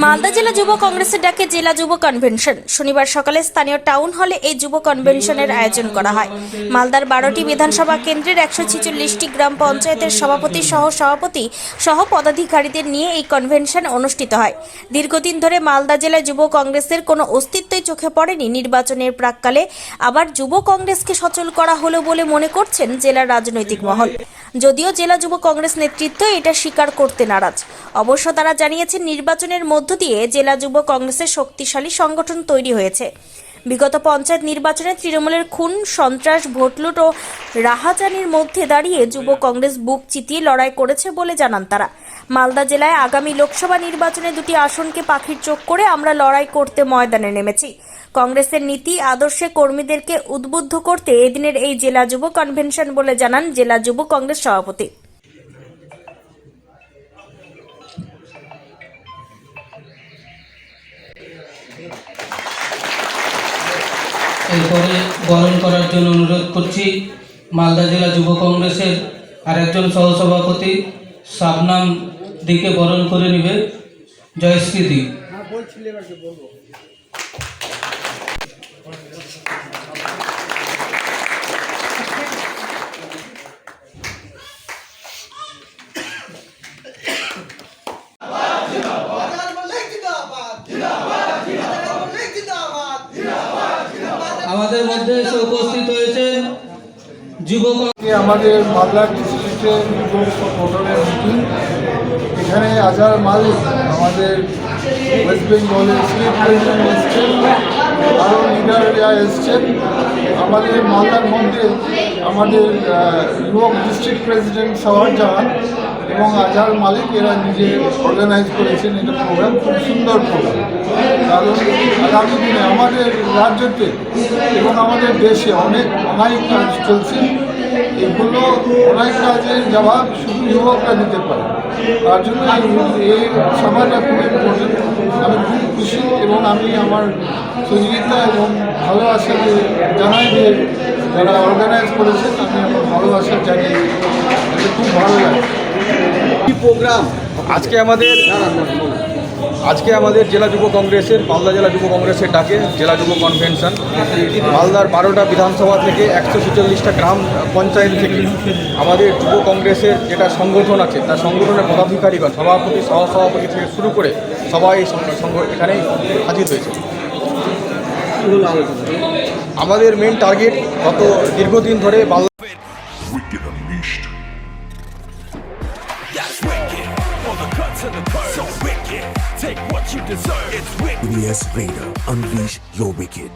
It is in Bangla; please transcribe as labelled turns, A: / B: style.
A: মালদা জেলা যুব কংগ্রেসের ডাকে জেলা যুব কনভেনশন। শনিবার সকালে স্থানীয় টাউন হলে এই যুব কনভেনশনের আয়োজন করা হয়। মালদার 12টি বিধানসভা কেন্দ্রের 146টি গ্রাম পঞ্চায়েতের সভাপতি সহ পদাধিকারীদের নিয়ে এই কনভেনশন অনুষ্ঠিত হয়। দীর্ঘদিন ধরে মালদা জেলায় যুব কংগ্রেসের কোনো অস্তিত্বই চোখে পড়েনি। নির্বাচনের প্রাক্কালে আবার যুব কংগ্রেসকে সচল করা হলো বলে মনে করছেন জেলার রাজনৈতিক মহল। যদিও জেলা যুব কংগ্রেস নেতৃত্ব এটা স্বীকার করতে নারাজ। অবশ্য তারা জানিয়েছেন নির্বাচনের মধ্য দিয়ে জেলা যুব কংগ্রেসের শক্তিশালী সংগঠন তৈরি হয়েছে। বিগত পঞ্চায়েত নির্বাচনে তৃণমূলের খুন, সন্ত্রাস, ভোটলুট ও রাহাজানির মধ্যে দাঁড়িয়ে যুব কংগ্রেস বুক চিতিয়ে লড়াই করেছে বলে জানান তারা। মালদা জেলায় আগামী লোকসভা নির্বাচনে 2টি আসনকে পাখির চোখ করে আমরা লড়াই করতে ময়দানে নেমেছি। কংগ্রেসের নীতি আদর্শে কর্মীদেরকে উদ্বুদ্ধ করতে এদিনের এই জেলা যুব কনভেনশন বলে জানান জেলা যুব কংগ্রেস সভাপতি।
B: এরপরে বরণ করার জন্য অনুরোধ করছি মালদা জেলা যুব কংগ্রেসের আরেকজন সহসভাপতি শাবনাম দিকে বরণ করে নেবে জয়শ্রী দি। আমাদের মধ্যে এসে উপস্থিত হয়েছেন যুবক
C: আমাদের মালদা ডিস্ট্রিক্টের ভোটারের মিটিং। এখানে আজহার মালিক আমাদের ওয়েস্ট বেঙ্গলের স্টেট প্রেসিডেন্ট এসছেন, আরও লিডাররা এসছেন। আমাদের মালদার মধ্যে আমাদের যুবক ডিস্ট্রিক্ট প্রেসিডেন্ট সওয়ার জাহান এবং আজহার মালিক এরা নিজে অর্গানাইজ করেছেন। এটা প্রোগ্রাম খুব সুন্দর প্রোগ্রাম, কারণ আগামী দিনে আমাদের রাজ্যতে এবং আমাদের দেশে অনেক কাজ চলছে। এগুলো অনেক কাজের জবাব শুধু যুবকরা দিতে পারে। তার জন্য এই সভাটা খুব ইম্পর্টেন্ট। আমি খুব খুশি এবং আমি আমার সহযোগিতা এবং ভালোবাসা জানাই যে যারা অর্গানাইজ করেছেন, আমি আমার ভালোবাসা জানিয়ে এটা খুব ভালো লাগে।
D: প্রোগ্রাম আজকে আমাদের জেলা যুব কংগ্রেসের মালদা জেলা যুব কংগ্রেসের ডাকে জেলা যুব কনভেনশন। মালদার 12টা বিধানসভা থেকে 146টা গ্রাম পঞ্চায়েত থেকে আমাদের যুব কংগ্রেসের যেটা সংগঠন আছে তার সংগঠনের পদাধিকারীগণ, সভাপতি, সহসভাপতি থেকে শুরু করে সবাই এখানেই হাজির হয়েছে। আমাদের মেন টার্গেট গত দীর্ঘদিন ধরে
E: EBS Raider, unleash your wicked.